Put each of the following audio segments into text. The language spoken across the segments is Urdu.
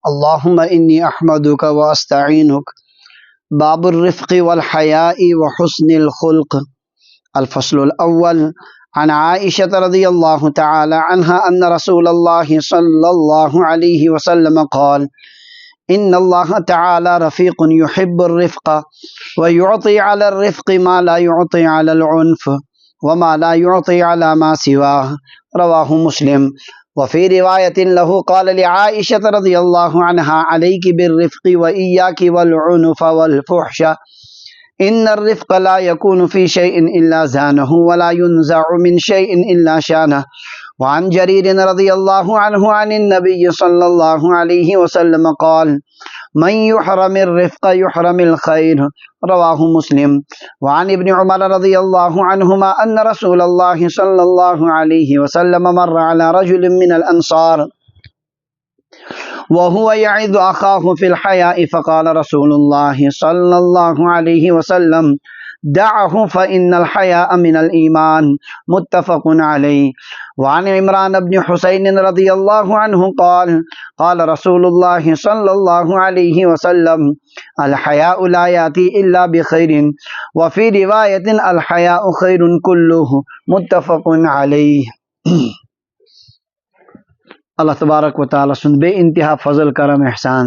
اللهم إني أحمدك وأستعينك. باب الرفق والحياء وحسن الخلق. الفصل الأول. عن عائشة رضي الله تعالى عنها أن رسول الله صلى الله عليه وسلم قال: إن الله تعالى رفيق يحب الرفق ويعطي على الرفق ما لا يعطي على العنف وما لا يعطي على ما سواه. رواه مسلم. وفي رواية له قال لعائشة رضي الله عنها: عليك بالرفق وإياك والعنف والفحش، إن الرفق لا يكون في شيء إلا زانه ولا ينزع من شيء إلا شانه. وعن جرير رضي الله عنه عن النبي صلى الله عليه وسلم قال: من يحرم الرفق يحرم الخير. رواه مسلم. وعن ابن عمر رضي الله عنهما أن رسول الله صلى الله عليه وسلم مر على رجل من الأنصار وهو يعظ أخاه في الحياء فقال رسول الله صلى الله عليه وسلم: دعه فإن الحياء من الإيمان. متفق عليه. وعن عمران بن حسين رضي الله عنه قال: قال رسول الله صلى الله عليه وسلم: الحياء لا يأتي إلا بخير. وفي رواية: الحياء خير كله. متفق عليه. اللہ تبارک و تعالیٰ سن بے انتہا فضل کرم احسان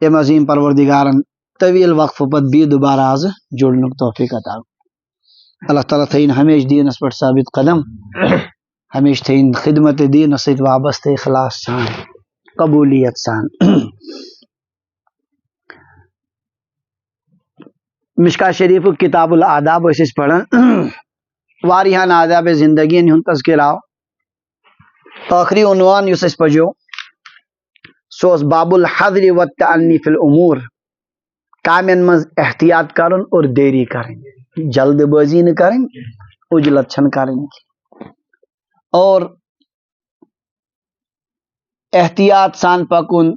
ام عظیم پروردگارن طویل وقف پت بھی دوبارہ آز جڑنک توفیق عطا. اللہ تعالیٰ تھین ہمیش دینس پر ثابت قدم، ہمیش تھین خدمت دین سۭتۍ وابستہ اخلاص سان قبولیت سان. مشکا شریف کتاب الآداب ٲسۍ أسۍ پران، واریاہن آداب زندگین ہُنٛد تذکر آو. آخری عنوان یُس اَسہِ پجو سُہ اوس باب الحذر والتأنی فی الامور، کامین منٛز احتیاط کرُن اور دیری کرٕنۍ، جلد بازی نہٕ کرٕنۍ، عجلت چھنہٕ کرٕنۍ اور احتیاط سان پکُن،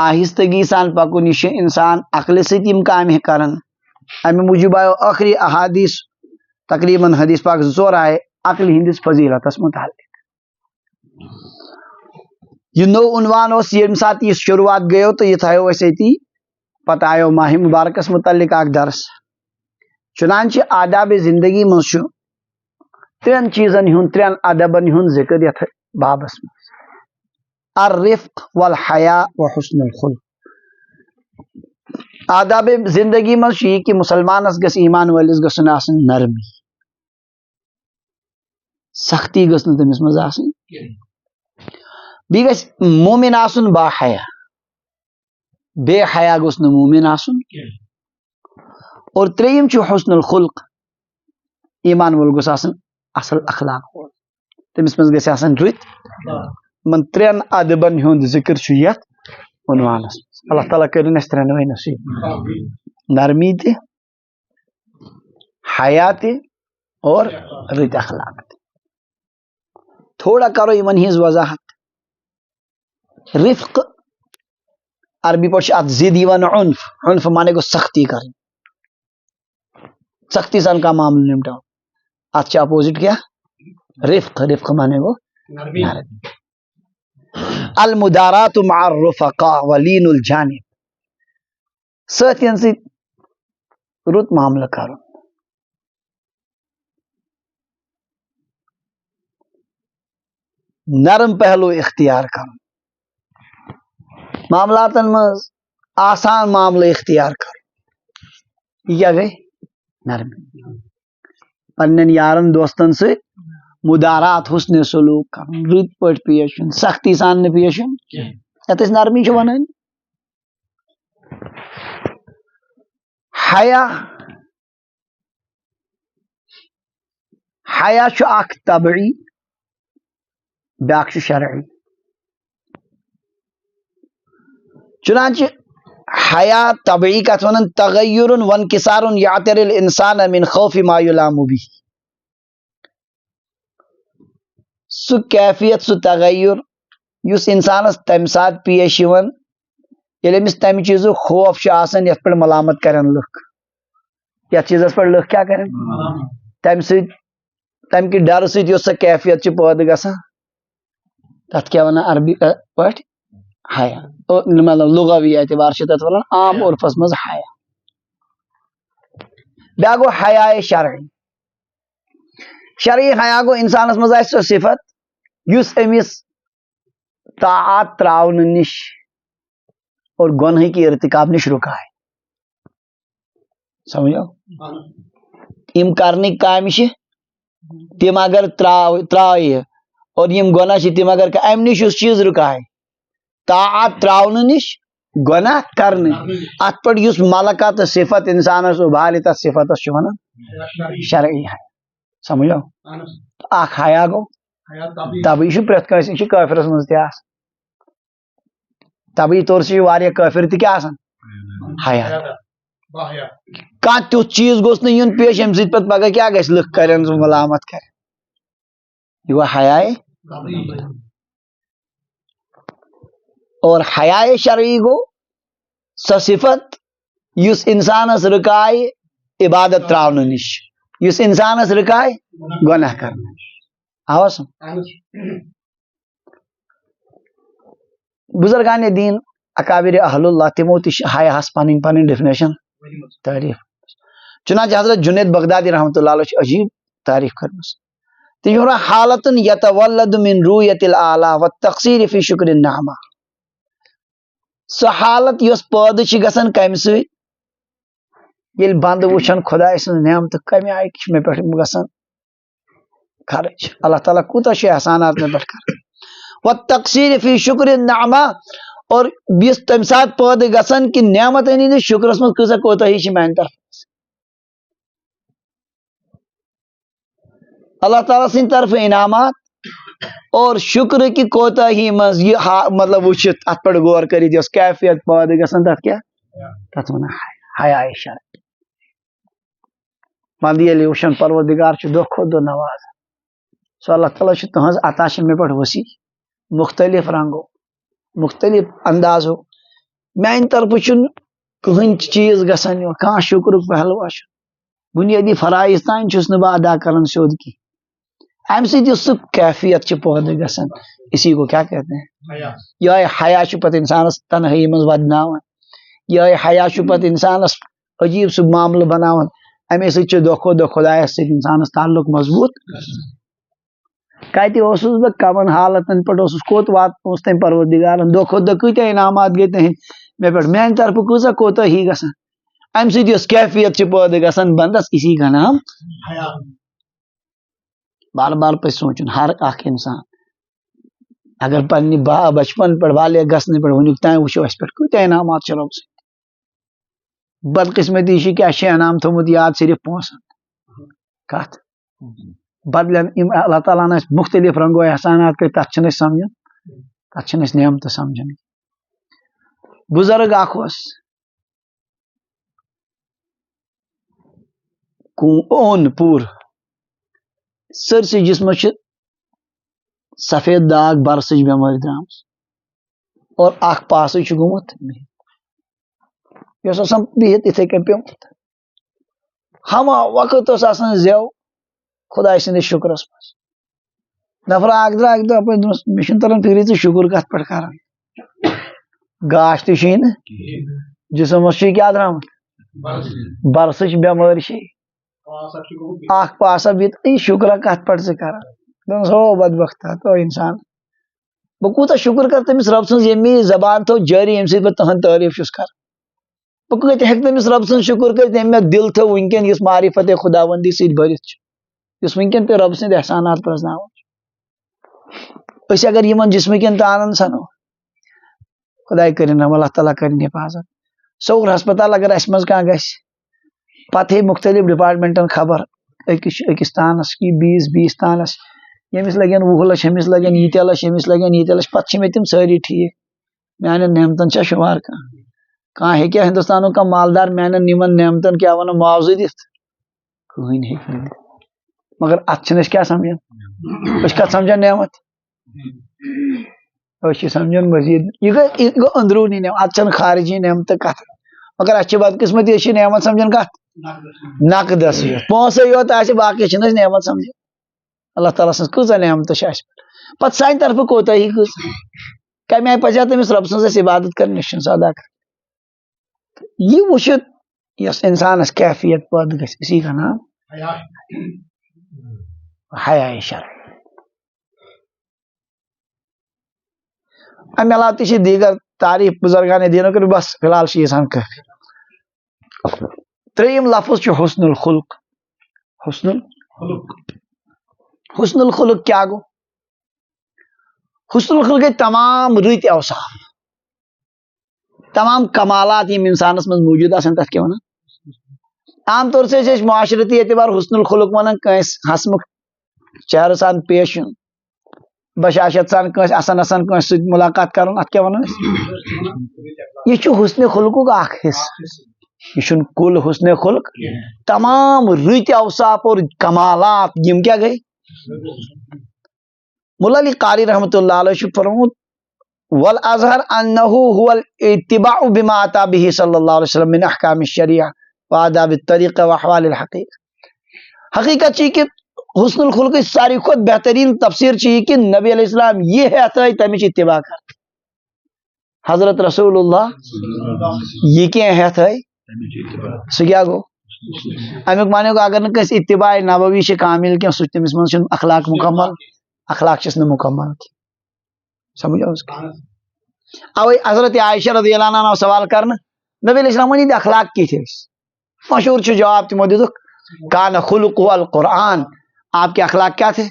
آہستگی سان پکُن. یہ چھُ انسان عقلہِ سۭتۍ یِم کامہِ کران. امہِ موٗجوٗب آیو ٲخری احادیث تقریباً حدیث پاک 2 آیہِ عقلہِ ہِنٛدِس فضیلتس متعلق. یہ نو عنوان اوس ییٚمہِ ساتہٕ یہ شروعات گٔیو تہٕ یہ تھایو أسۍ أتی. پتہٕ آیو ماہ مبارکس متعلق اکھ درس. چنانچہ آداب زندگی منٛز چھُ 3 چیٖزن ہُنٛد 3 ادبن ہُنٛد ذکر یتھ بابس منٛز: الرفق والحیاء وحسن الخلق. آداب زندگی منٛز چھُ یہِ کہِ مسلمانس گژھِ ایمان وٲلِس گژھُن آسٕنۍ نرمی، سختی گٔژھ نہٕ تٔمِس منٛز آسٕنۍ. بیٚیہِ گژھِ مومن آسُن با حیا، بے حیا گوٚژھ نہٕ مومن آسُن. اور ترٛیٚیِم چھُ حسن الخلق، ایمان وول گوٚژھ آسُن اصل اخلاق وول، تٔمِس منٛز گژھِ آسٕنۍ رٕتۍ. یِمن 3 ادبن ہُنٛد ذکر چھُ یتھ عنوانس منٛز. اللہ تعالیٰ کٔرِنۍ اَسہِ 3 نصیٖب: نرمی تہِ، حیا تہِ اور رٕتۍ اخلاق تہِ. تھوڑا کرو یِمن ہٕنٛز وضاحت. رفق عربی پٲٹھۍ چھِ اتھ ضد یِوان عنف. عنف مانے گوٚو سختی کرٕنۍ، سختی سان کانٛہہ معاملہٕ نمٹاو. اتھ چھِ اپوزٹ کیٛاہ؟ رفق. رفق مانے گوٚو نرمی. المدارات مع الرفقاء ولین الجانب، سٲتھین سۭتۍ رُت معاملہٕ کرُن. نرم پہلو اختیار کرُن، معاملاتن منٛز آسان معاملہٕ اختیار کرُن. یہ کیٛاہ گٔے؟ نرمی. پننٮ۪ن یارن دوستن سۭتۍ مدارات، حسن سلوک کرُن، رٕتۍ پٲٹھۍ پیش یُن، سختی سان نہٕ پیش یُن، یتھ أسۍ نرمی چھِ ونان. حیا، حیا چھُ اکھ طبعی، بیاکھ چھُ شرعی. چنانچہ حیا طبعی کتھ ونان تغیر وانکسار یعتری الانسان من خوف ما یلام به. سُہ کیفیت، سُہ تغیر یُس انسانس تمہِ ساتہٕ پیش یِوان ییٚلہِ أمِس تمہِ چیٖزُک خوف چھُ آسان یتھ پٮ۪ٹھ ملامت کرن لُکھ، یتھ چیٖزس پٮ۪ٹھ لُکھ کیٛاہ کرن، تمہِ سۭتۍ، تمہِ کہِ ڈرٕ سۭتۍ یۄس سۄ کیفیت چھِ پٲدٕ گژھان، تتھ کیٛاہ ونان عربی پٲٹھۍ؟ حیا مطلب لغوی اعتبار سے تتھ ونان عام عرفس مز حیا بیا گو حیا شرعی شرعی حیا گو انسانس مز آسہ سو صفت یس امس طاعات تراون نش اور گنہ کی ارتکاب نش رکائے سمجھو یم کرنے کام تم اگر ترائے اور یم گناہ تم اگر ام نش اس چیز رکائے طاعات تراون نش گناہ کرنے ات پہ اس ملکات صفت انسانس ابھالے تر صفتس ونان شرعی حیا سمجھو اخ حیا گو تبھی پریت کنس یہ کافرس مز تہ تبھی طور سے کافر تہ کیا حیا کان تیت چیز گوس نا یون پیش ام سۭتۍ پتہٕ پگہ کیا گژھِ لُکھ کرن سُہ ملامت کرن یہ گوٚو حیا اور حیا شرعی گو سو صفت یس انسانس رکائے عبادت تراون نش یس انسانس رکائے گناہ کرنے آوا سم بزرگان دین اکابر اہل اللہ تمو تہ حیا ہس پن پن ڈیفینیشن تعریف چنانچہ حضرت جنید بغدادی رحمۃ اللہ علیہ عجیب تعریف کرمس تم حالت یتولد من رویت الاعلی والتقصیر فی شکر النعمہ سو حالت یس پید گژھان کمہ سۭتۍ ییٚلہِ بند وٕچھان خدائے سٕنٛز نعمت کمہِ آیہِ چھِ مےٚ پٮ۪ٹھ گژھان خرچ اللہ تعالیٰ کوٗتاہ چھُ احسانات مےٚ پٮ۪ٹھ کران والتقصیر فی شکر النعمہ اور یس تمہِ ساتہٕ پٲدٕ گژھان کہ نعمت ہٕنٛدِس شکرس منٛز کۭژاہ کوتاہی چھِ میانہِ طرفہٕ اللہ تعالیٰ سٕنٛدِ طرفہٕ انعامات اور شکر کی کوتاہی مز یہ مطلب وچھت ات پہ غور کرت یس کیفیت پٲدٕ گژھان تتھ کیا تتھ ونان حیا شرعی بند ییٚلہِ وٕچھان پروردگار چھُ دۄہ کھۄتہٕ دۄہ نوازان سو اللہ تعالیٰ چھُ تہنٛز عطا چھِ مےٚ پٮ۪ٹھ وسیع مختلف رنگو مختلف اندازو میانہِ طرفہٕ چھُنہٕ کٕہٕنۍ چیٖز گژھان یور کانٛہہ شکرُک پہلوا چھُ بنیٲدی فرائض تانۍ چھُس نہٕ بہٕ ادا کران سیوٚد کینٛہہ امہ سۭتۍ یُس سُہ کیفیت چھِ پٲدٕ گژھان اسی کو کیا کہتے ہیں یہ حیا چھُ پتہٕ انسانس تنہٲیی منٛز ودناوان یہ حیا چھُ پتہٕ انسانس عجیب سُہ معاملہٕ بناوان امے سۭتۍ چھُ دۄہ کھۄتہٕ دۄہ خۄدایس سۭتۍ انسانس تعلق مضبوط کتہِ اوسُس بہٕ کمن حالتن پٮ۪ٹھ اوسُس کوٚت واتنوس تٔمۍ پروردگارن دۄہ کھۄتہٕ دۄہ کۭتیاہ انعامات گٔے تِہنٛدۍ مےٚ پٮ۪ٹھ میانہِ طرفہٕ کۭژاہ کوتاہی گژھان امہ سۭتۍ یۄس کیفیت چھِ پٲدٕ گژھان بندس اسی کا نام بار بار پہ سوچن ہر اخ انسان اگر پنہ بچپن پہ بالغ گھنے پہ ونیک تام وچو اس پہ کتیا انعامات چھ رب سی بدقسمتی کیا انعام تھومت یاد صرف پونسن کت بدلن اللہ تعالیٰ ہن مختلف رنگو احسانات کر تک سمجھان تک نعمت سمجھان بزرگ اخ اون پور سرسی جسمس سفید داغ برسچ بیماری درام اور اخ پاس گومت یس بہت اتھے کن پیومت ہما وقت آسان زو خدا سندس شکرس مز نفر اخ درا اکہ دہ مے تران فکری ژٕ شکر کت پہ کران گاش تھی نا جسمس کیا درامت برسچ بیماری چھ اخ پاسا بہت شکر کت پہ کران ہو بدبخت تو انسان بہ کوتاہ شکر کر تمس رب سن یمی زبان تھو جاری یم سۭتۍ بہ تہن تعریف چھس کر بہ کت ہیک تمس رب سن شکر کر یم دل تھو ونکن اس معرفت خداوندی سۭتۍ بھرتھ اس ونکن پہ رب سند احسانات پرزناون اس اگر یمن جسمکن تانن سنو خدا کرن اللہ تعالیٰ کرن حفاظت سور ہسپتال اگر اس مز کان گژھِ پتہ مختلف ڈپارٹمنٹن خبر اکس تانس کی بیس تانس یمس لگن 20 لچھ ہمس لگن یہ لچھ ہمس لگن یہ لچھ پتہ میں تم ساری ٹھیک میان نعمتن چھ شمار کان ہیکیا ہندوستان کا مالدار میان نمن نعمتن کیا ون معاوضہ دت کہین ہیک مگر ات کیا سمجھان کت سمجھان نعمت سمجھان مزید یہ گو اندرونی نعمت ات خارجی نعمت کت مگر اچھے بدقسمتی نعمت سمجھان کت نقدس پونسے یوت باقی نعمت سمجھان اللہ تعالیٰ سن کۭژاہ نعمت پتہ سانہ طرف کوتاہی کم آئی پزِ تٔمِس رۄب سٕنٛز عبادت کرٕنۍ نِش ادا کر یہ وٕچھِتھ یۄس انسانس کیفیت پٲدٕ گژھِ اسی کا نام حیا شرعی امہِ علاوٕ تہِ چھِ دیٖگر تعریٖف بُزرگان دیٖنو کٔر بس فی الحال چھِ ییٖژہن کٲفی ترٛیٚیِم لفظ چھُ حسن الخلق حسن الخلق کیا گوٚو حسن الخلق گٔے تمام رٕتۍ اوصاف تمام کمالات یِم انسانس منٛز موٗجوٗد آسان تتھ کیٛاہ ونان عام طور سے أسۍ معاشرتی اعتبار حسن الخلق ونان کٲنٛسہِ ہسمُکھ چہرٕ سان پیش یُن بشاشت سان کٲنٛسہِ اَسان اَسان کٲنٛسہِ سۭتۍ مُلاقات کرُن اتھ کیٛاہ ونو أسۍ یہِ چھُ حسنِ خلقُک اکھ حصہٕ یہ چھُنہٕ کُل حسنِ خلق تمام رٕتۍ اوصاف اور کمالات یِم کیٛاہ گٔے مُلا علی قاری رحمۃ اللہ علیہ چھُ فرموت والازہر انہ هو الاتباع بما اتى به صلی اللہ علیہ وسلم من احکام الشریعہ وآداب الطریقہ واحوال الحقیقہ حقیقت چی کہ حسن الخلق ساروی کھۄتہٕ بہترین تفسیر چھ یہ کہ نبی علیہ السلام یہ ہیتھ تمچ اتباع کر حضرت رسول اللہ یہ کی ہیتھ سہ کیا گو امیک معنی گو اگر نہ کٲنٛسہِ اتباع نبوی چھ کامل کینٛہہ سُہ تٔمِس منٛز چھُنہٕ اخلاق مکمل اخلاق چھس نہٕ مکمل سمجھ آو اوے حضرت عائشہ رضی اللہ عنہ آو سوال کرنہٕ نبی علیہ السلام ؤنِتھ اخلاق کِتھ ٲسۍ مشہور چھُ جواب تِمو دِتُکھ کان خلقہ القرآن آپ کے اخلاق کیا تھے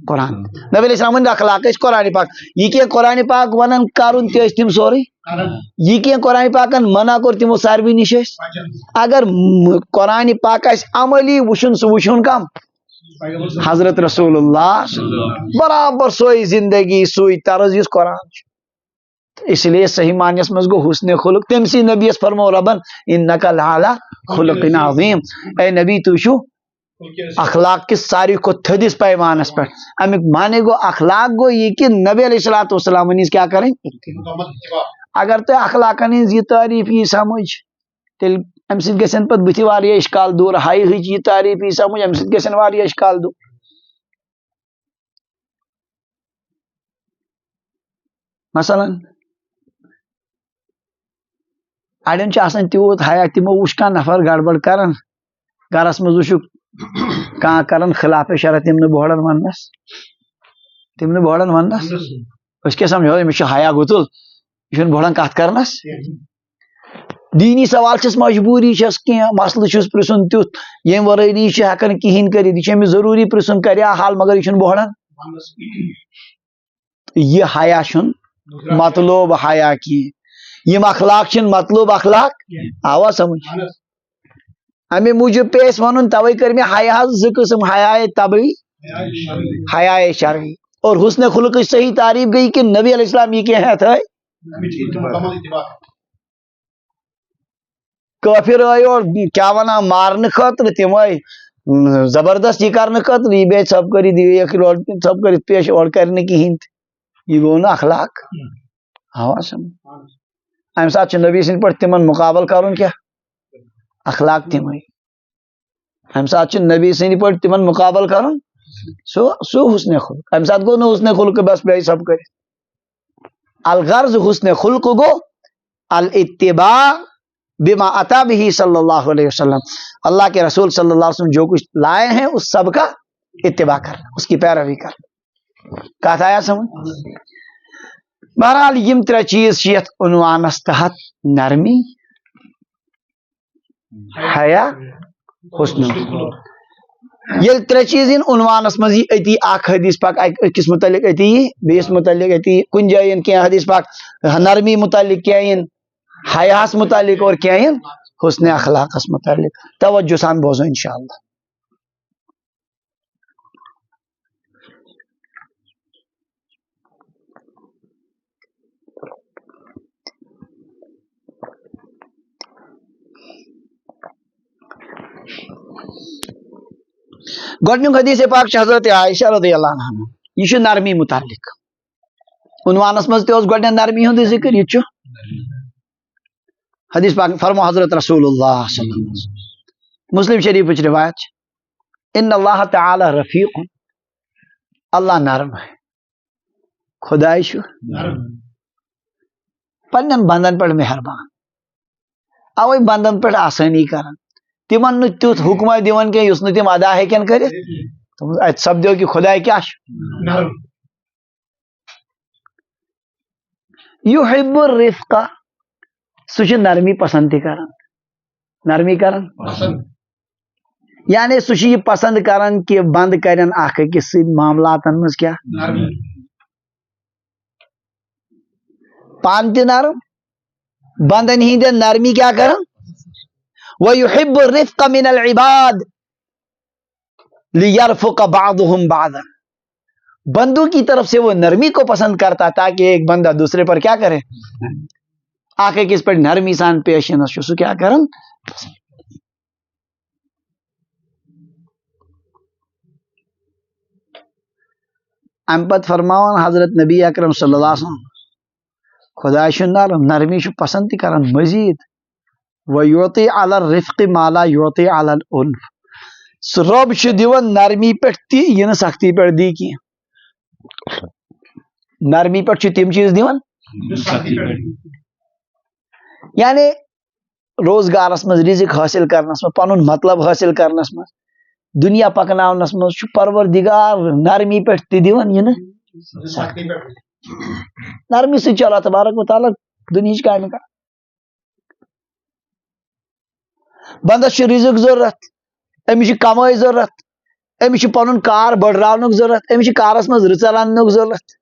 قرآن نبی علیہ السلام ؤنِتھ اخلاق ٲسۍ قرآن پاک یہ کینٛہہ قرآن پاک ونان کرُن تہِ ٲسۍ تِم سورُے یہ کینٛہہ قرآن پاکن منع کوٚر تِمو ساروٕے نِش ٲسۍ اگر قرآن پاک آسہِ عملی وٕچھُن سُہ وٕچھُن کم حضرت رسول اللہ برابر سوے زندگی سُے طرز یُس قرآن چھُ اس لیے صحیح معنیس منٛز گوٚو حسنِ خلق تٔمسٕے نبیس فرمو ربن انک لعلی خلق عظیم اے نبی تُہۍ چھُو اخلاق کس ساروی کھۄتہٕ تھٔدِس پیمانس پٮ۪ٹھ امیُک معنی گوٚو اخلاق گوٚو یہ کہ نبی علیہ الصلوۃ والسلام ہٕنٛز کیٛاہ کرٕنۍ اگر تۄہہِ اخلاقن ہٕنٛز یہ تعریٖف یی سمجھ تیٚلہِ امہِ سۭتۍ گژھن پتہٕ بٕتھِ واریاہ اشکال دوٗر ہایہِ ہٕچ یہ تعریٖف یی سمجھ امہِ سۭتۍ گژھن واریاہ اشکال دوٗر مثلاً اڑٮ۪ن چھُ آسان تیوٗت حیا تِمو وٕچھ کانٛہہ نفر گڑبڑ کران گرس منٛز وٕچھُکھ کانٛہہ کران خلاف شرع تِم نہٕ بوڑن وننس أسۍ کیٛاہ سمجھو أمِس چھُ حیا گُتُل یہِ چھُنہٕ بوڑن کتھ کرنس دیٖنی سوال چھس مجبوٗری چھس کینٛہہ مسلہٕ چھُس پرژھُن تیُتھ ییٚمہِ ورٲے نہٕ یہِ چھُ ہٮ۪کان کہیٖنۍ کٔرِتھ یہِ چھُ أمِس ضروٗری پرژھُن کریا حل مگر یہِ چھُنہٕ بوڑن یہ حیا چھُنہٕ مطلوب حیا کینٛہہ یم اخلاق چھِنہٕ مطلوب اخلاق آوا سمجھ امی موٗجوٗب پے اسہِ ونُن توے کٔر مےٚ حیاہس زٕ قٕسم حیا طبعی حیا شرعی اور حسن خلقٕچ صحیح تعریٖف گٔے کہ نبی علیہ السلام یہ کینٛہہ ہیتھ کٲفر آے اور کیا ونان مارنہٕ خٲطرٕ تِم آے زبردست یہ کرنہٕ خٲطرٕ یہِ بیٚیہِ ژھۄپ کٔرِتھ ژھۄپ کٔرِتھ پیش اورٕ کرِ نہٕ کہیٖنۍ تہِ یہ گوٚو نہٕ اخلاق آوا سمجھ امہِ ساتہٕ چھُ نبی سٕنٛدۍ پٲٹھۍ تِمن مُقابل کرُن کیٛاہ اخلاق تِمے امہِ ساتہٕ چھُ نبی سٕنٛدۍ پٲٹھۍ تِمن مُقابل کرُن سُہ حسنِ خلق امہِ ساتہٕ گوٚو نہٕ حسنِ خلق بس بیٚیہِ سب کٔرِتھ الغرض حسنِ خلق گوٚو الاتباع بما اتا به صلی اللہ علیہ وسلم اللہ کے رسول صلی اللہ علیہ وسلم جو کچھ لائے ہیں اس سب کا اتباع کرنا اس کی پیروی کرنا کتھ آیا سمجھ بہرحال یم ترے چیز چھ یتھ عنوانس تحت نرمی حیا حسن یل ترے چیز ان عنوانس مز اتی اخ حدیث پاک اکس متعلق اتی بیس متعلق اتی کن جائیں کیا حدیث پاک نرمی متعلق کیا حیاس متعلق اور کیا حسن اخلاقس متعلق توجہ سان بوزو انشاءاللہ گۄڈنیُک حدیث پاک چھُ حضرت عائشہ رضی اللہ عنہ یہ چھُ نرمی متعلق عنوانس مز تہِ اوس گۄڈنٮ۪تھ نرمی ہُنٛدٕے ذکر یہِ چھُ حدیث پاک فرمو حضرت رسول اللہ صلی اللہ علیہ وسلم مسلم شریفچ روایت چھِ ان اللہ تعالی رفیق اللہ نرم ہے خداے چھُ پنن بندن پہ مہربان اوے بندن پہ آسانی کران تمن نہ تیت حکمہ دِوان کی یس نہ تم ادا ہیکن کرت ات سپدو کہ خدا کیا یحب الرفق سہ نرمی پسند تہ کران نرمی کران یعنی سہ یہ پسند کران کہ بند کرن اخ أکس سۭتۍ معاملاتن مز کیا پان تہ نرم بندن ہند نرمی کیا کران ويحب الرفق من العباد ليرفق بعضهم بعضا بندوں کی طرف سے وہ نرمی کو پسند کرتا تاکہ ایک بندہ دوسرے پر کیا کرے آخر کس پر نرمی سان پیش سو کیا کرن ام پت فرماون حضرت نبی اکرم صلی اللہ علیہ وسلم خدا نرم نرمی پسند تہ کران مزید وَيُعْطِي عَلَى الرِّفْقِ مَا لَا يُعْطِي عَلَى الْأُنْفِ سہ رب دِوان نرمی پہ تہ یہ سختی پہ دی کی نرمی پہ تم چیز دِوان یعنی روزگارس مز رزق حاصل کرنس مز پن مطلب حاصل کرنس مز دنیا پکناونس مز پروردگار نرمی پہ تہ دِوان یہ نرمی سی اللہ تبارک و تعالیٰ دنیا کامہ کر بندس رزق ضرورت امس کمائی ضرورت امس پن کار بڑھراونک ضرورت امس کارس مز رژر اننک ضرورت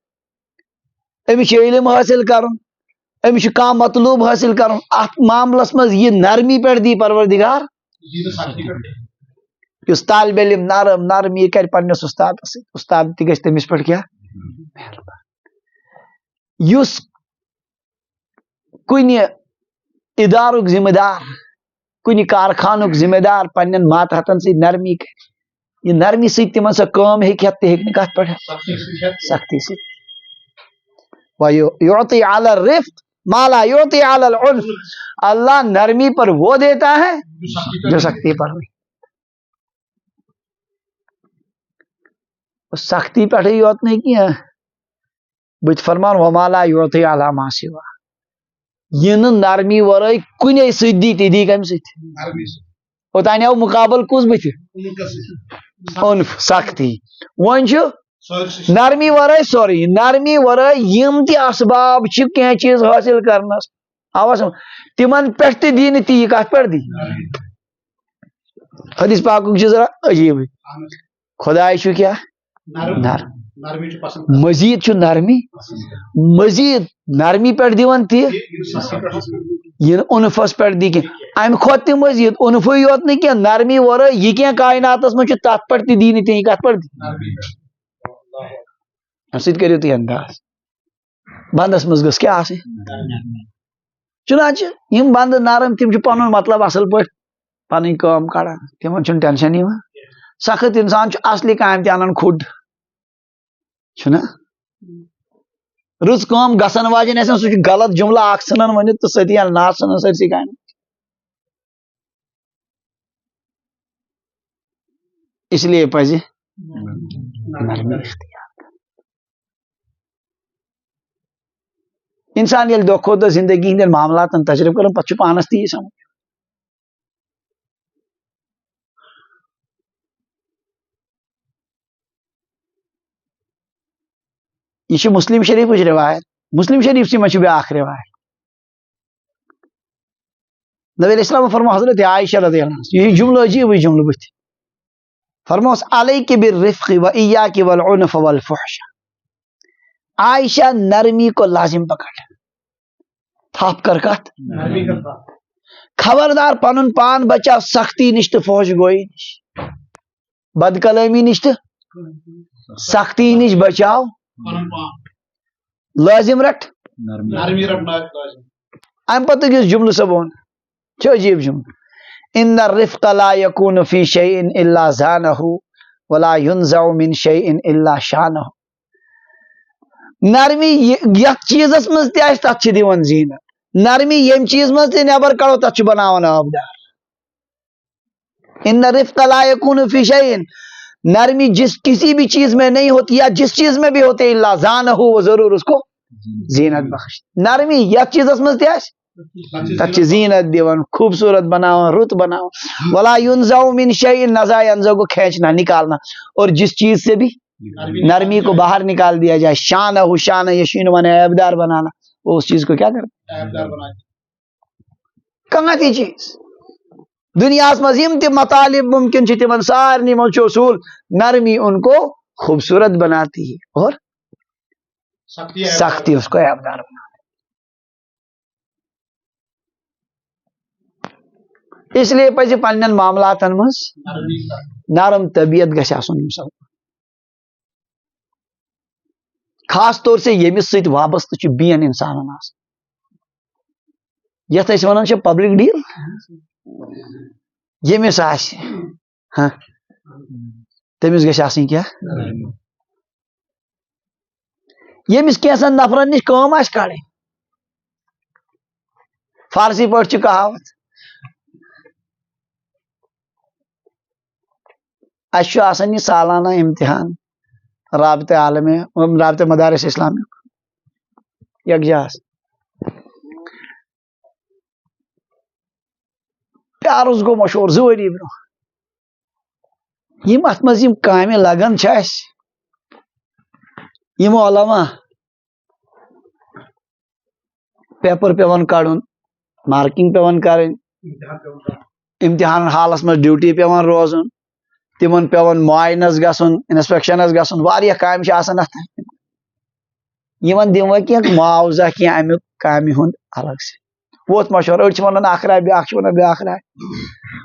امس علم حاصل کرن امس کھانا مطلوب حاصل کرن ات معاملس مز یہ نرمی پہ دی پروردگار اس طالب علم نرم نرم یہ کر پنس استاد استاد تہ گژھِ تمس پہ کیا یس کن ادارک ذمہ دار کن کارخانک ذمہ دار پن ماتحتن سی نرمی کر یہ نرمی سی تمن سا کام ہیت تہ کت پہ سختی سی وَيُعْطِي عَلَى الرِّفْقِ مَا لَا يُعْطِي عَلَى الْعُنْفِ اللہ نرمی پر وہ دیتا ہے جو سختی پر ہوئی سختی پہ یوت نہیں کیا بت فرمان وَمَا لَا يُعْطِي عَلَى مَا سِوَى یہ نرمی ورائے کنے سی تی کم اوتان آو مقابل کس بت عنف سختی ون نرمی ورائے سوری نرمی ورائے یم تی اسباب کی چیز حاصل کرنس آواز تمن پہ دی نا تی کت پہ دی حدیث پاک ذرا عجیب خدا کیا نرم مزید نرمی مزید نرمی پہ دِوان تہ یہ عنفس پہ دی کی ام کھت تہ مزید عنف یوت نہیں کی نرمی ورائے یہ کی کائناتس مجھ تر پہ تہ دی نا تی کت پہ دی ام سۭتۍ کٔرِو تُہۍ انداز بندس مز گژھ کیا چنانچہ یم بند نرم تم پن مطلب اصل پہ پن کام کڑان تمن ٹینشن سخت انسان اصلی کام تہ انان کھڈ چھنا رٕژ کٲم گژھن واجن آسان سُہ غلط جملہ اکھ ژھٕنان ؤنِتھ تہٕ ستی ناو ژھٕنان سٲرسٕے کامہِ اس لیے پزِ نرمی اختیار انسان یل دہ کھۄتہٕ دۄہ زندگی ہندین معاملاتن تجربہ کران پتہٕ چھُ پانس تہِ یی سمجھ یہ مسلم شریف روایت مسلم شریف سی مجھ بیاکھ روایت نبی علیہ السلام فرمو حضرت عائشہ رضی اللہ عنہ یہ جملہ عجیب جملہ بت فرموس علیک بالرفق و ایاک والعنف والفحش عائشہ نرمی کو لازم پکڑ تھاپ کر کت خبردار پنن پان بچاو سختی نش تو فحش گوئی نش بد کلامی نش تو سختی نش بچاو لازم رٹ ام پتہ کس جملہ سبون چھ عجیب جملہ ان الرفق لا يكون في شيء الا زانه ولا ينزع من شيء الا شانه نرمی یت چیزس مز تہ آسہ تتھ چھ دِوان زینت نرمی یم چیز مز تہ نبر کڑو تتھ چھ بناوان آبدار ان الرفق لا يكون في شيء نرمی جس کسی بھی چیز میں نہیں ہوتی یا جس چیز میں بھی ہوتے اللہ زانہ وہ ضرور اس کو زینت بخش نرمی یت چیزس مز تہ تک زینت دیون خوبصورت بناون رت بناون ولا ينزع من شيء نزع ينزع کو کھینچنا نکالنا اور جس چیز سے بھی نرمی کو باہر نکال دیا جائے شان ہو شان یشین بنے عیبدار بنانا وہ اس چیز کو کیا کرتا کہاں تھی چیز دنیا مز یم تہ مطالب ممکن چھ تمن سارنی مز اصول نرمی ان کو خوبصورت بناتی ہے اور سختی اس کو عیبدار بناتی اس لیے پہ پن معاملات مز نرم طبیعت گھس آسن خاص طور سے یمس ست وابستہ بین انسانن یت ونان پبلک ڈیل یمس تمس گھس آسن کیا یمس کینسن نفرن نش کام آس کڑیں فارسی پٲٹھۍ چھِ کہاوت اس آسان یہ سالانہ امتحان رابطہ عالم رابطہ مدارس اسلامی یکجاس پیارس گو مشہور زوری برو یم ات مز یم کامہ لگان چھ اس یم علماء پیپر پیون کڑن مارکنگ پیون کرن امتحان حالس مز ڈیوٹی پیون روزن تمن پیون معائنس گھن انسپیکشنس گھن واریاہ کامہ چھ آسان ات یمن دموا کی معاوضہ کی امیک کامہ ہند الگ سے ووت مشور اڑ ونان اخ راے بیاکھ ونان بیاکھ راے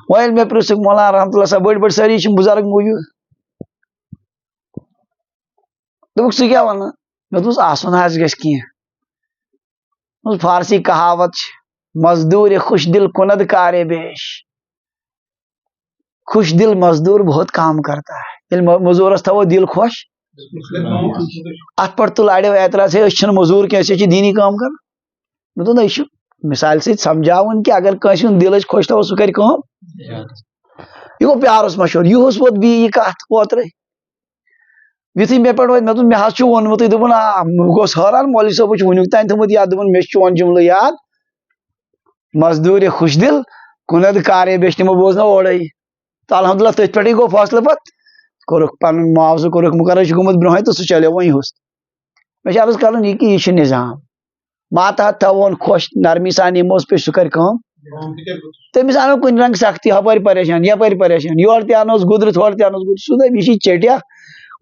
ویل مے پرژھُکھ مولانا رحمۃ اللہ صاحب بڑی ساری بزرگ موجود دوٚپُکھ ژٕ کیٛاہ ونان مے دوٚپُس آسُن حظ گژھِ کینٛہہ فارسی کہاوت مزدور خوش دل کند کارے بیش خوش دل مزدور بہت کام کرتا ہے یل مزورس تھو دل خوش ات پہ تل اڑو اعتراض ہے اس مزور کی دینی کام کر مے دوٚپ یہ مثال سۭتۍ سمجھاون کہ اگر کٲنٛسہِ ہُنٛد دل خوش تھو سُہ کر کٲم یہ گو پیارس مشہور یہس ووت بی یہ کت اوترے یتھے مے پہ ووت مے دوٚپ مے حظ چھُ ووٚنمُتٕے دوٚپُن آ بہٕ گوس حٲران مولوی صٲبن چھُ وُنیُک تام تھوٚمُت یاد دوٚپُن مےٚ چھُ چون جملہٕ یاد مزدور خوش دل کُنَد کارے بیش تِمو بوزنو اورے تو الحمدللہ تٔتھۍ پٮ۪ٹھٕے گوٚو فٲصلہٕ پتہٕ کوٚرُکھ پنُن معاوضہٕ کوٚرُکھ مقرر چھُ گوٚمُت برونٛہٕے تہٕ سُہ چلیو وۄنۍ ہُس مےٚ چھُ عرض کرُن یہِ کہِ یہِ چھُ نظام ماتحت تھاوون خوش نرمی سان یِموس پٮ۪ٹھ سُہ کرِ کٲم تٔمِس انو کُنہِ رنٛگہٕ سختی ہپٲرۍ پریشان یپٲرۍ پریشان یورٕ تہِ انوس گُدرِتھ ہورٕ تہِ انوس گُدرِتھ سُہ دپہِ یہِ چھِ ژیٚٹیا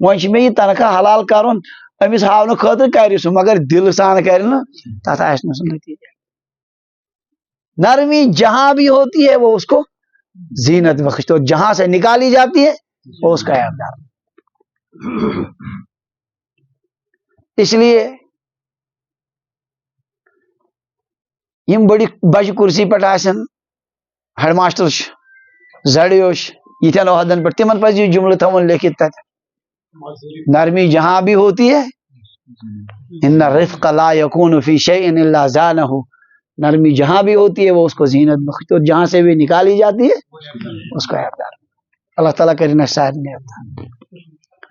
وۄنۍ چھُ مےٚ یہِ تنخواہ حلال کرُن أمِس ہاونہٕ خٲطرٕ کرِ سُہ مگر دلہٕ سان کرِ نہٕ تتھ آسہِ نہٕ سُہ نتیجہ نرمی جہاں بھی ہوتی ہے وہ اس کو زینت بخشتی اور جہاں سے نکالی جاتی ہے وہ اس کا عیبدار اس لیے یم بڑی بجہ کرسی پہ آسن ہیڈ ماسٹر زڑیو یتھن عہدن پہ تمن پہ یہ جملہ تھون لکھت تت نرمی جہاں بھی ہوتی ہے ان الرفق لا يكون في شيء الا زانه نرمی جہاں بھی ہوتی ہے وہ اس کو زینت بخشتی اور جہاں سے بھی نکالی جاتی ہے اس کا عیبدار اللہ تعالیٰ کرنا سارے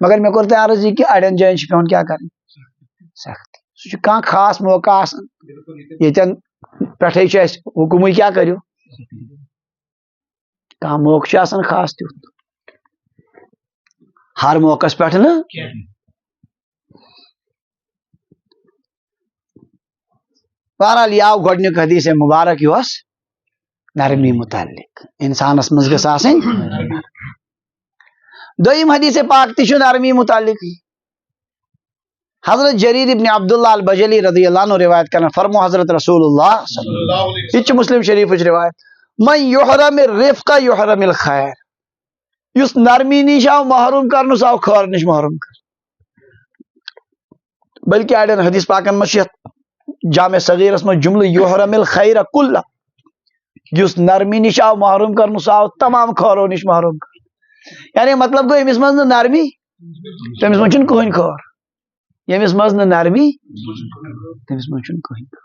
مگر میں کرتے عرض یہ کہ اڑین جائن پیون کیا کریں سختی سہ کھانا خاص موقع آسان یتن پٹھے حکمے کیا کرو کھانا موقع آسان خاص تیت ہر موقع پہ نا بہرحال یہ آو گۄڈنیُک حدیث مبارک یہ نرمی متعلق انسانس مز گژھِ آسٕنۍ دوٚیِم حدیث پاک تہِ چھُ نرمی متعلق حضرت جریر ابن عبداللہ البجلی رضی اللہ عنہ روایت کرنا فرمو حضرت رسول اللہ یہ مسلم شریف روایت من یحرم الرفق یحرم الخیر یس نرمی نش آو محروم کرن سہ آو خیر نش محروم کر بلکہ اڑین حدیث پاکن مز جامع صغیرس مز جملہ یحرم الخیر کلہ یس نرمی نش آو محروم کرن سہ آو تمام خیرو نش محروم کر یعنی مطلب گو امس مز نرمی تمس مز چھُنہٕ کٕہٕنۍ خیر یمس مز نرمی تمس مز چھُنہٕ کٕہٕنۍ خیر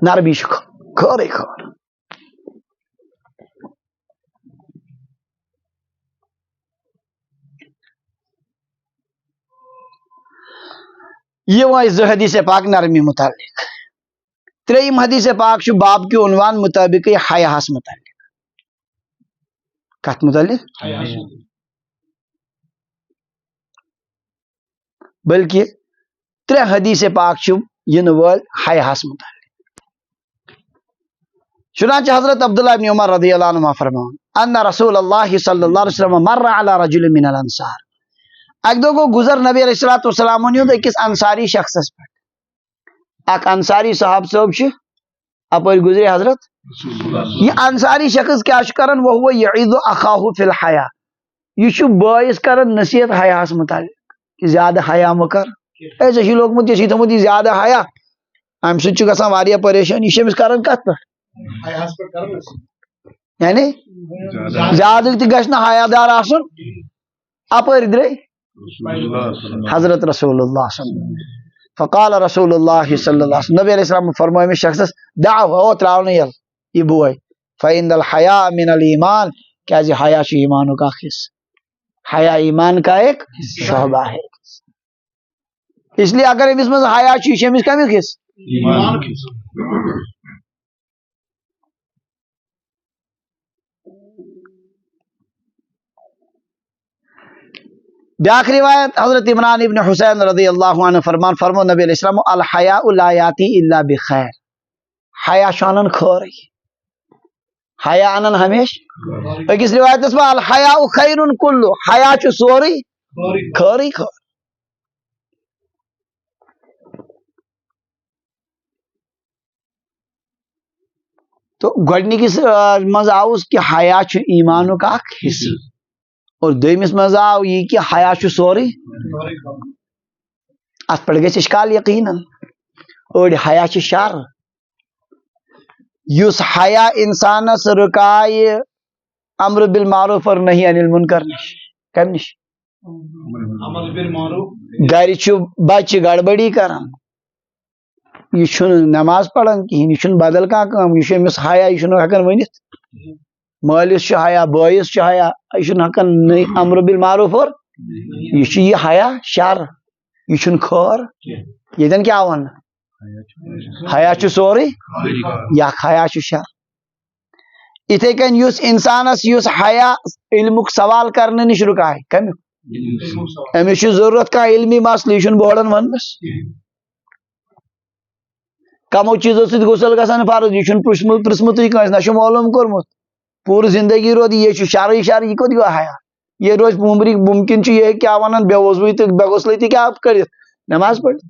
نرمی چھُ خیرے خیر یہ وہ زٕ حدیث پاک نرمی متعلق. تریم حدیث پاک چھُ باب کے عنوان مطابق حیاہس متعلق. کت متعلق؟ بلکہ ترے حدیث پاک چھُ ین وول حیاہس متعلق. چنانچہ حضرت عبداللہ ابن عمر رضی اللہ عنہ فرمان ان رسول اللہ صلی اللہ علیہ وسلم مر علی رجل من الانصار. اک دو کو گزر نبی علیہ الصلوۃ والسلام اکس انصاری شخصس پہ. اک انصاری صاحب صاحب اپر گزرے حضرت. یہ انصاری شخص کیا کرن وہ یعید اخاہ فی الحیا. یہ بٲیس کرن نصیحت حیاہس متعلق کہ زیادہ حیا مکر. ایسے ہی لوگ مت یہ تھومت زیادہ حیا ام سۭتۍ چھُ گژھان واریاہ پریشانی. یہ أمِس کرن کت پہ یعنی زیادہ تہ گژھِ نہٕ حیا دار آسُن. اپر درے حضرت رسول اللہ صلی اللہ علیہ وسلم. فقال رسول اللہ صلی اللہ علیہ وسلم. نبی علیہ السلام فرمائے أمس شخصس دعو تراؤن یل یہ بوے. فإن الحیا من الایمان. کیازِ حیا چھُ ایمانُک اکھ حصہٕ. حیا ایمان کا ایک شعبہ ہے. اس لیے اگر أمس منٛز حیا چھُ یہ چھُ أمس کمیُک حصہٕ؟ ایمانُک حصہٕ. بیاکھ روایت حضرت عمران ابن حسین رضی اللہ عنہ فرمو نبی علیہ السلام الحیاء لا یاتی الا بخیر. حیا چھُ انان خٲرٕے. حیا انان ہمیشہ. أکِس روایتس منٛز الحیاء خیر کلو. حیا چھُ سورُے خٲرٕے خٲر. تو گۄڈنِکِس منٛز آوُس کہ حیا چھُ ایمانُک اکھ حصہٕ. اور دویمس مز آو یہ کہ حیا چھُ سورُے. ات پہ گژھِ اشکال یقیناً. أڑۍ حیا چھِ شر. یُس حیا انسانس رکایہِ امر بالمعروف اور نہی عن المنکر نش. کم نش؟ گرِ چھُ بچہ گڑبڑی کران. یہ چھُنہٕ نماز پران کہین. یہ چھُنہٕ بدل کانٛہہ کٲم. یہ چھُ أمِس حیا. یہ چھُنہٕ ہٮ۪کان ؤنِتھ. مٲلِس چھُ حیا بٲیِس چھُ حیا. یہ چھُنہٕ ہٮ۪کان امر بالمعروف اور یہ چھُ یہ حیا شر. یہ چھُنہٕ خٲر. ییٚتٮ۪ن کیٛاہ وَن حیا چھُ سورُے یا حیا چھُ شر. یِتھے کٔنۍ یُس انسانس یُس حیا علمُک سوال کرنہٕ نِش رُکایہِ. کمیُک؟ أمِس چھُ ضروٗرت کانٛہہ علمی مسلہٕ. یہِ چھُنہٕ بورڈن وننس. کمو چیٖزو سۭتۍ غسل گژھان فرض. یہِ چھُنہٕ پرژھمُتٕے کٲنٛسہِ نہ چھُ معلوٗم کوٚرمُت. پوٗرٕ زندگی رود یہ شرٕے شر. یہ کوٚت گوٚو حیا؟ یہ روز ممکن چھُ یہ کیا ونان بے وضوٗی تہٕ بے غسلٕے تہِ کیٛاہ کٔرِتھ نماز پٔرِتھ.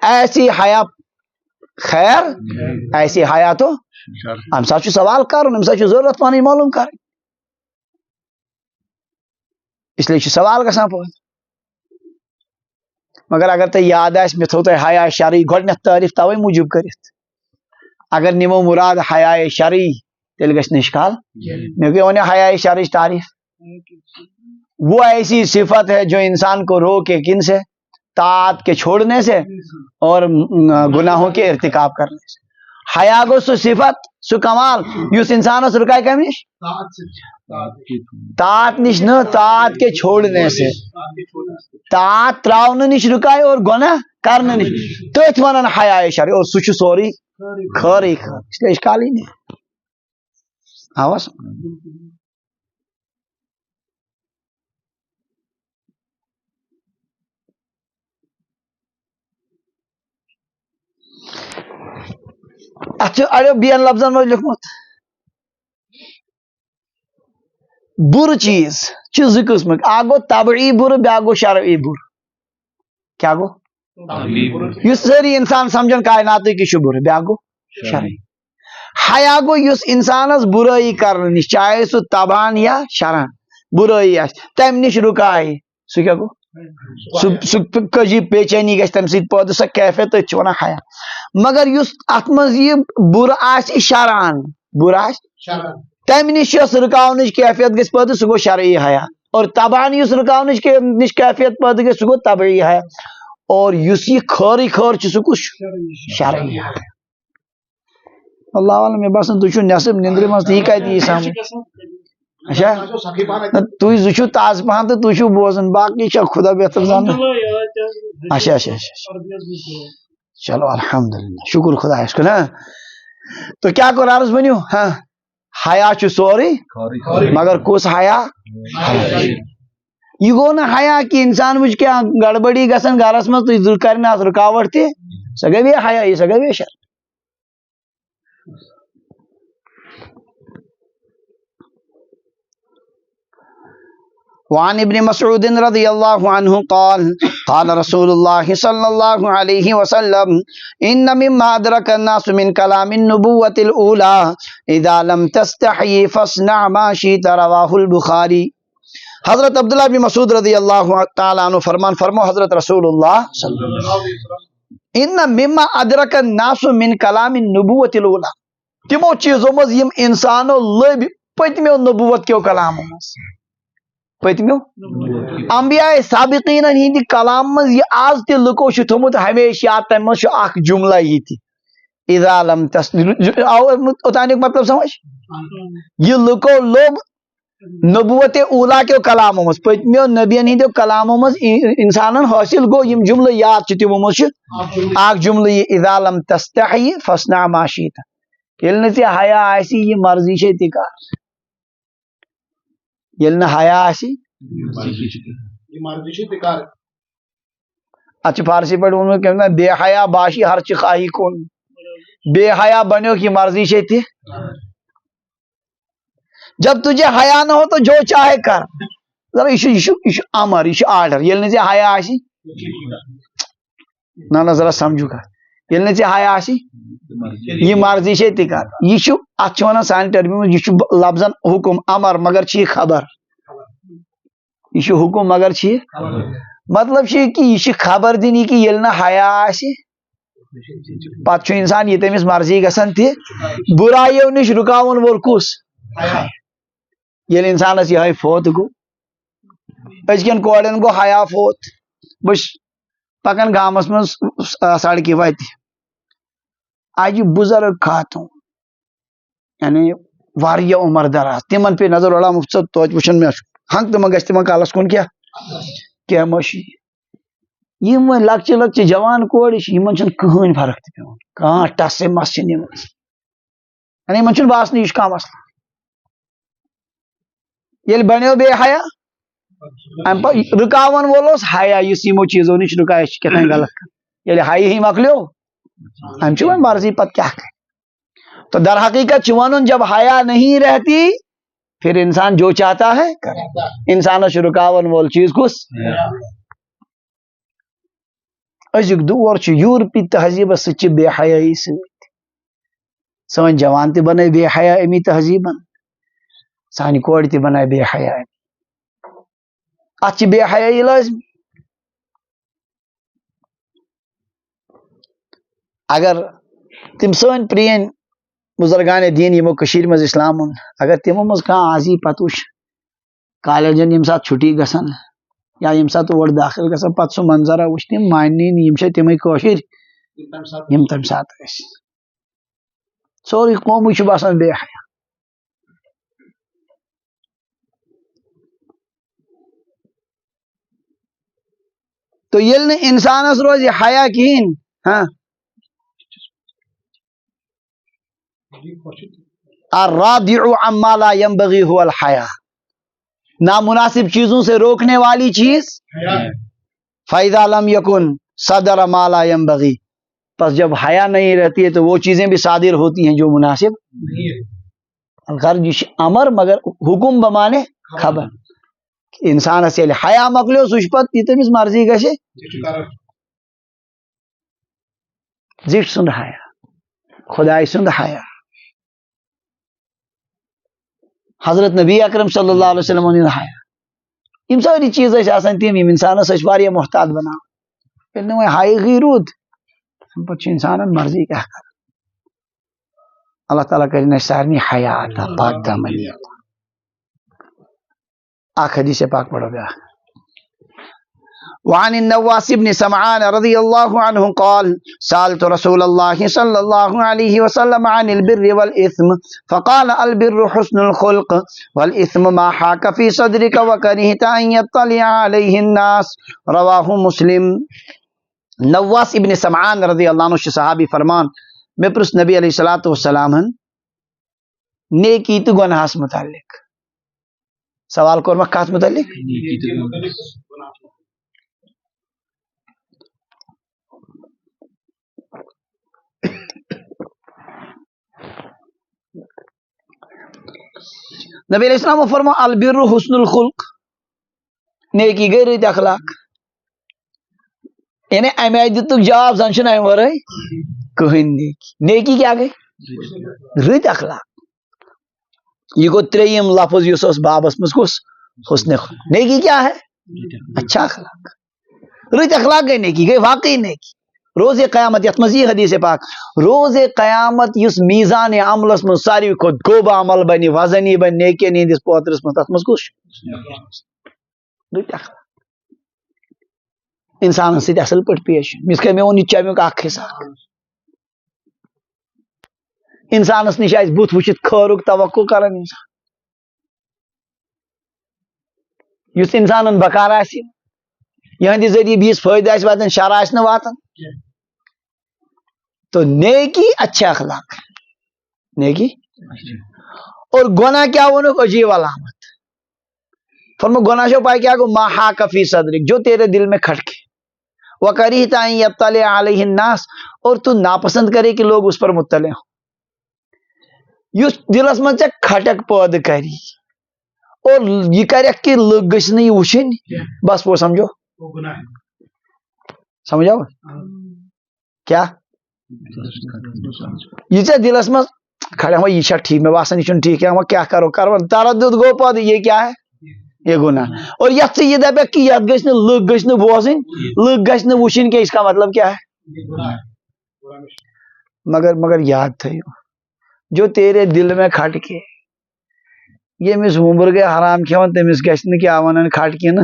ایسی حیا خیر ایسی حیا تو ام ساتھ چھُ سوال کرُن. ام ساتھ چھُ ضرورت پنٕنۍ معلوم کرٕنۍ. اس لیے چھُ سوال گژھان پٲدٕ. مگر اگر تۄہہِ یاد آسہِ مےٚ تھوٚو تۄہہِ حیا شرعی گۄڈنیتھ تعریف توے موٗجوٗب کٔرِتھ. اگر نمو مراد حیا شرعی تیٚلہِ گژھِ نہٕ اشکال. مےٚ کیٛاہ وَنیو حیا شرعی تعریف. وہ ایسی صفت ہے جو انسان کو روکے کن سے؟ طاعت کے چھوڑنے سے اور گناہوں کے ارتکاب کرنے سے. حیا گو سو صفت سو کمال یُس انسانس رکائے کم نش؟ طاعت نش نہ طاعت کے چھوڑنے سے. طاعت تراؤنہٕ نش رکائے اور گناہ کرنے نش. تٔتھۍ ونان حیا شرعی. اور سُہ چھُ سورُے خٲرٕے خٲر. اس لیے اشکال ہی نہیں. آواز اتھ اڑیو بین لفظن منٛز لیوکھمُت بُرٕ چیٖز چھِ زٕ قٕسمٕکۍ. اکھ گوٚو طبعی بُرٕ بیاکھ گوٚو شرعی بُرٕ. کیٛاہ گوٚو؟ یُس سٲری انسان سمجھن کائناتٕکۍ چھُ بُرٕ. بیاکھ گوٚو شرعی. حیا گوٚو یُس انسانس برٲیی کرنہٕ نش چاہے سُہ تبان یا شران برٲیی آسہِ تمہِ نش رُکایہِ سُہ کیٛاہ گوٚو؟ سُہ کجی بےچینی گژھِ تمہِ سۭتۍ پٲدٕ. سۄ کیفیت تٔتھۍ چھِ ونان حیا. مگر یُس اتھ منٛز یہِ بُرٕ آسہِ شران بُرٕ آسہِ تمہِ نش یۄس رُکاونٕچ کیفیت گژھِ پٲدٕ سُہ گوٚو شرعی حیا. اور تبان یُس رُکاونٕچ نش کیفیت پٲدٕ گژھِ سُہ گوٚو طبعی حیا. اور یُس یہِ خٲرٕے خٲر چھُ سُہ کُس چھُ؟ شرعی حیا. اللہ عالم مےٚ باسان تُہۍ چھُو نٮ۪صٕب نِندرِ منٛز تہٕ یہِ کتہِ یی سمجھ. اچھا تھی زو تاز پہن تو تھی بوزن باقی خدا بہتر زان اچھا اچھا اچھا چلو الحمدللہ شکر خدا کن تو کیا کر عرض ونیو ہاں حیا سوری مگر کس حیا یہ گو نا حیا کہ انسان وچ کیا گڑبڑی گھن گرس مز تھی کرنا رکاوٹ تہ سہ گئی حیا یہ سہ گئی شر وعن ابن مسعود رضی اللہ عنہ قال قال رسول اللہ صلی اللہ علیہ وسلم ان مما ادرک الناس من کلام النبوۃ الاولى اذا لم تستحی فاصنع ما شئت رواہ البخاری. حضرت عبداللہ بن مسعود رضی اللہ تعالیٰ عنہ فرمان فرمو حضرت رسول اللہ صلی اللہ علیہ وسلم ان مما ادرک الناس من کلام النبوۃ الاولى تمو چیزوں مز یم انسانو لب پتمیو نبوت کیو کلامو مز پتمیو انبیاء سابقین ہند کلام مز یہ آز تہ لکو تھومت ہمیشہ یاد تمہ مز اخ جملہ یہ تہ اذا لم تس اوتانیک مطلب سمجھ یہ لکو لوب نبوت اولا کے کلامو مز پتمیو نبین ہند کلامو مز انسانن حاصل گو یم جملہ یاد تمو مز اخ جملہ یہ اذا لم تستحی فاصنع ما شئت یل نہ ژےٚ حیا آسی یہ مرضی چھ تہ کر یل نہ حیا آسی اتھ فارسی پہ ون کہ بے حیا باشی ہر چکھاہی کن بے حیا بنو کہ مرضی چھ تہ جب تجھے حیا نہ ہو تو جو چاہے کر ذرا یہ امر یہ آرڈر یل نہ ژےٚ حیا آسی نہ ذرا سمجھو کر یل نہ ژےٚ حیا آسی یہ مرضی چھ تہ کر یہ اتھ ونان سانہ ٹرمہ یہ لفظن حکم امر مگر چھ خبر یہ حکم مگر چھ مطلب چھ کہ یہ خبر دینی کہ یل نہ حیا آسی پتہ انسان یہ تمس مرضی گژھان تہ برائیو نش رکاون وول کس یل انسانس یہ فوت گو ازکین کورین گو حیا فوت بس پکان گامس من سڑکہ وتہ آج بزرگ خاتون یعنی واریاہ عمر دراز تمن پہ نظر وڑا مفت توتہ وچن میں ہنگ تم گھس تمن کالس کن کیا مشی یم لکچہ لکچہ جوان کور یمن چھن کہین فرق تہ پیوان کان ٹس مس چھ نمت یعنی یمن چھن باسن یہ کانٛہہ مسئلہ یل بنیو بے حیا ام رکاون وول حیا اس یمو چیزوں نش رکایا کتنا غلط یل حیا ہی مکلیو ام چھ مرضی پت کیا کرے تو در حقیقت ون جب حیا نہیں رہتی پھر انسان جو چاہتا ہے انسان رکاون وول چیز کس ازیک دور یورپی تہذیب ست بے حیائی ست سن جوان تہ بنائے بے حیا امی تہذیبن سانہ کور تہ بنائے بے حیا ات بے حیائی لازم اگر تم سن پرین بزرگان دین یمو کشیر مز اسلام اگر تمو مز کان آزی پتہ وچ کالجن یم سات چھٹی گسن یا یم سات اور داخل گسن پتہ سہ منظرہ وچ تم ماننی یم چھ تمے کشیر یم تم سات اس سوری قوم چھ باسان بے حیا تو یل نہ انسانس روز یہ حیا کہین ہاں الرادع عما لا ينبغي هو الحیا نامناسب چیزوں سے روکنے والی چیز فاذا لم يكن صدر ما لا ينبغي پس جب حیا نہیں رہتی ہے تو وہ چیزیں بھی صادر ہوتی ہیں جو مناسب الغرض امر مگر حکم بمانے خبر انسان سے حیا مکلیو سوچ پت یہ تمس مرضی گژھے زٹ سند حیا خدائی سند حیا حضرت نبی اکرم صلی اللہ علیہ وسلم حیا یم ساری چیز تم یم انسانس واریاہ محتاط بنا یل نہ حیا گئی رود پتہ انسان مرضی کیا کر اللہ تعالیٰ کرن سارنی حیا عطا پاک دامنی عطا اخ حدیث پاک پڑھو بیا وعن النواس بن سمعان رضي الله عنه قال سألت رسول الله صلى الله عليه وسلم عن البر والإثم فقال البر حسن الخلق والإثم ما حاك في صدرك وكرهت أن يطلع عليه الناس رواه مسلم. نواس ابن سمعان رضی اللہ عنہ صحابی فرمان میں پرس نبی علیہ الصلوۃ والسلام نیکی تو گناہس متعلق سوال کورمہ کات متعلق نبی علیہ السلام فرما البر حسن الخلق نیکی گئی رت اخلاق یعنی امی دتک جواب زن چھن امہ ورٲے کہین نیکی کیا گئی رت اخلاق یہ گو تریم لفظ یس اس بابس مز کس حسن خلق نیکی کیا ہے اچھا اخلاق رت اخلاق گئی نیکی گئی واقعی نیکی روز قیامت یت مز یہ حدیث پاک روز قیامت اس میزان عملس من ساروی کھت گوب عمل بنی وزنی بن نیکی نیندس پوترس من تت مز کس رت اخلاق انسان ست اصل پہ پیش مس کہ مون یہ چمیک اخ حصہ انسانس نش آس بت وچت خیرک توقع کران انسان اس انسان بکار آس یہ ذریعہ بیس فائدہ آس واتان شر آس نہ واتان تو نیکی اچھا اخلاق نیکی اور گناہ کیا ونک عجیب علامت فرمو گناہ شو پائے کیا گو ما حاک فی صدرک جو تیرے دل میں کھٹکے وکریہت ان یطلع علیہ الناس اور تو ناپسند کرے کہ لوگ اس پر مطلع ہوں یس دلس من ے کھٹک پید کری اور یہ کرک کہ لوگ گھن یہ وچن بس وہ سمجھو سمجھو کیا یہ دلس من کھڑا ہوا یہ ٹھیک میں باسان یہ ٹھیک ہے کیا کرو تردد گو پد یہ کیا ہے یہ گناہ اور یت سے یہ دپک کہ یت گھن لوگ گھن بوزن لوگ گھن وچن کہ اس کا مطلب کیا ہے مگر یاد تھیو جو تیرے دل میں کھٹ کے یمس ہومبر گئے حرام کھیون تمس گھن کیا ونان کھٹ کے نا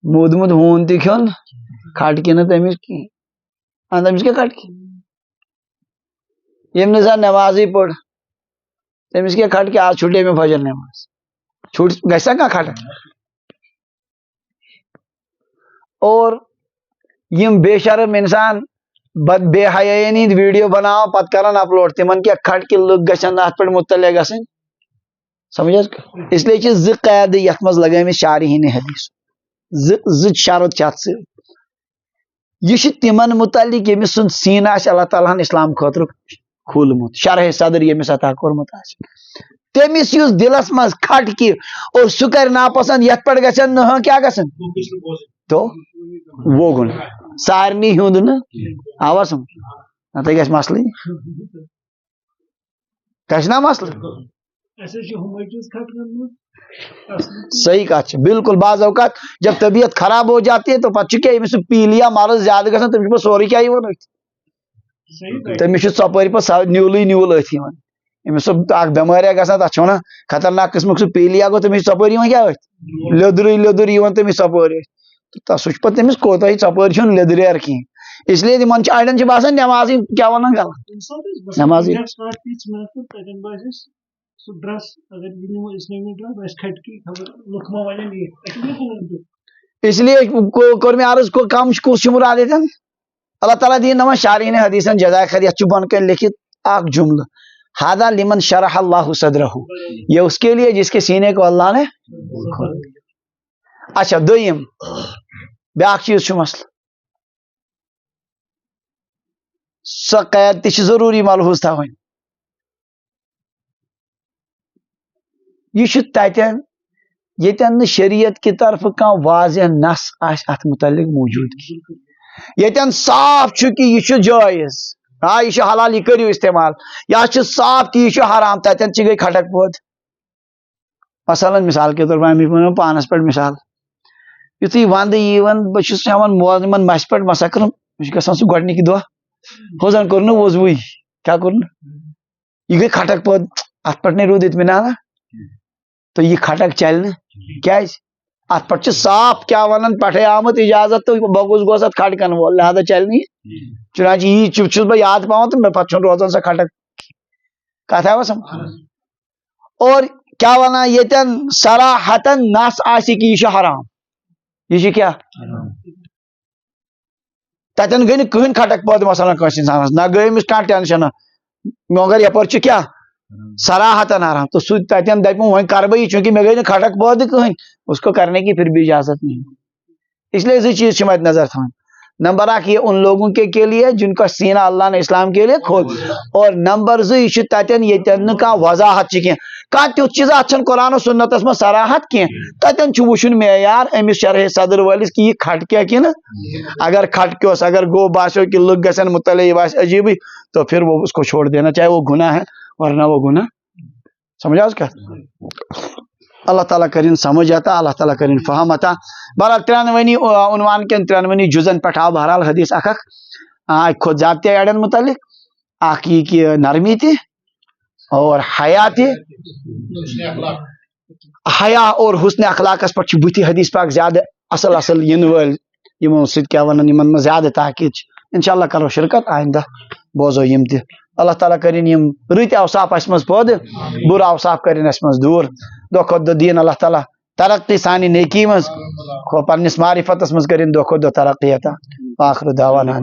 مودمت ہون تہ کھیون کھٹ کے نا تمس کی تمس کیا کھٹ کے یم نسا نمازی پڑ تمس کیا کھٹ کے آج چھٹے میں فجر نماز چھوٹ گھسا کا کھٹ اور یم بے شرم انسان بد بے حیائی ویڈیو بناو پت کران اپلوڈ تمن کیا کھٹ کے لوگ گھن ات پہ مطلع گھن سمجھ اس لیے ز قید یت مز لگے شارحین حدیث ز شرط چت س یہ تمن متعلق یمس سن سین آس اللہ تعالیٰ ہن اسلام خاطر کھولمت شرح صدر یمس عطا کورمت آس تمس اس دلس مز کھٹ کی اور سہ کر ناپسند یت پہ گھن نا کیا گھن تو وہ گن سارنی ہند نا آوا سمجھ نت گھس مسئلہ گھس نا مسئلہ صحیح کات بالکل بعض اوقات جب طبیعت خراب ہو جاتی ہے تو پتہ کیا یمس پی لیا مرض زیادہ گھن تمس پہ سوری کیا تمس ژپٲرۍ پہ نیولٕے نیول اتھ یمس اخ بٮ۪مٲریا گژھان تتھ ونان خطرناک قسمک سہ پیلیا گو تمس ژپٲرۍ کیا اتھ لیدرٕے تمس ژپٲرۍ سہ پتہ تمس کوتاہ ژپٲرۍ چھُنہٕ لیدریر کینٛہہ اس لیے تمن اڑین باسان نمازی کیا ونان غلط نمازی اس لیے کور میں عرض کو کم کس مراد اللہ تعالیٰ دین نما شارحین حدیثن جزائے خیر یہ بن کر لکھت اخ جملہ ہذا لمن شرح اللہ صدرہ یہ اس کے لیے جس کے سینے کو اللہ نے اچھا دویم بیاکھ چیز مسئلہ سہ قید تہ ضروری ملحوظ تھوین یہ تتن یتن شریعت کی طرف کان واضح نس ات متعلق موجود یتن صاف کہ یہ جائز ہاں یہ حلال یہ کرو استعمال یا صاف کہ یہ حرام تتن گئی کھٹک پود مثلا مثال کے طور پر پانس پہ مثال یتھے وند بہس ہیوان مولزمن مس پہ مسا کر گھان سہ گۄڈنِکہِ دۄہ ہو زن کور وضوی کیا کور یہ گئی کھٹک پود ات پہ نہیں رود اطمینان تو یہ کھٹک چل کیا ات پہ صاف کیا ونان پٹھے آمت اجازت تو بگوس گوس ات کھٹکن وول لہذا چل نہیں چنانچہ یہ چھس بہ یاد پاؤں تو پتہ چھن روزان سا کھٹک کت آوا سمجھ اور کیا ونان یتن صراحتن نس آسی کہ یہ حرام یہ کیا تتن گئی کہین کھٹک پود مثلا کنس انسانس نہ گئی امس کھانا ٹینشن مگر یپر کیا صراحتن حرام تو سہ تتن دپ وۄنۍ کر بہ یہ چونکہ مے گئی کھٹک پود کہین اس کو کرنے کی پھر بھی اجازت نہیں اس لیے یہ چیز مد نظر تھوان نمبر 1 یہ ان لوگوں کے لیے جن کا سینہ اللہ نے اسلام کے لیے کھول اور نمبر 2 یہ تتن یتن کا وضاحت کی تیت چیز اتھن قرآن و سنتس میں صراحت کی تتن وچن معیار امس شرح صدر ولس کہ یہ کھٹکیا کہ نا اگر کھٹکیوس اگر گو باسو کہ لوگ گھن مطلع یہ باس عجیب تو پھر وہ اس کو چھوڑ دینا چاہے وہ گناہ ہے ورنہ وہ گناہ سمجھا اس کا اللہ تعالیٰ کرین سمجھ آتا اللہ تعالیٰ کرین فہم آتا بہرحال 93 عنوان کن 93 جزن پہ آو بہرحال حدیث کھت زیادتی اڑین متعلق یہ کہ نرمی تہ اور حیا تہ حیا اور حسن اخلاقس پہ بت حدیث پاک زیادہ اصل اصل ین ول یمو سۭتۍ کیا ونان یمن من زیادہ تاکید انشاءاللہ کرو شرکت آئندہ بوزو یم تہ اللہ تعالیٰ کرین یم رت اوصاف اس مز پود بر اوصاف کرین اس مز دور دہ کھت دہ دین اللہ تعالیٰ ترقی سانی نیکی مز پنس معرفتس مز کرین دہ کھت دہ ترقی عطا آخر دعوانا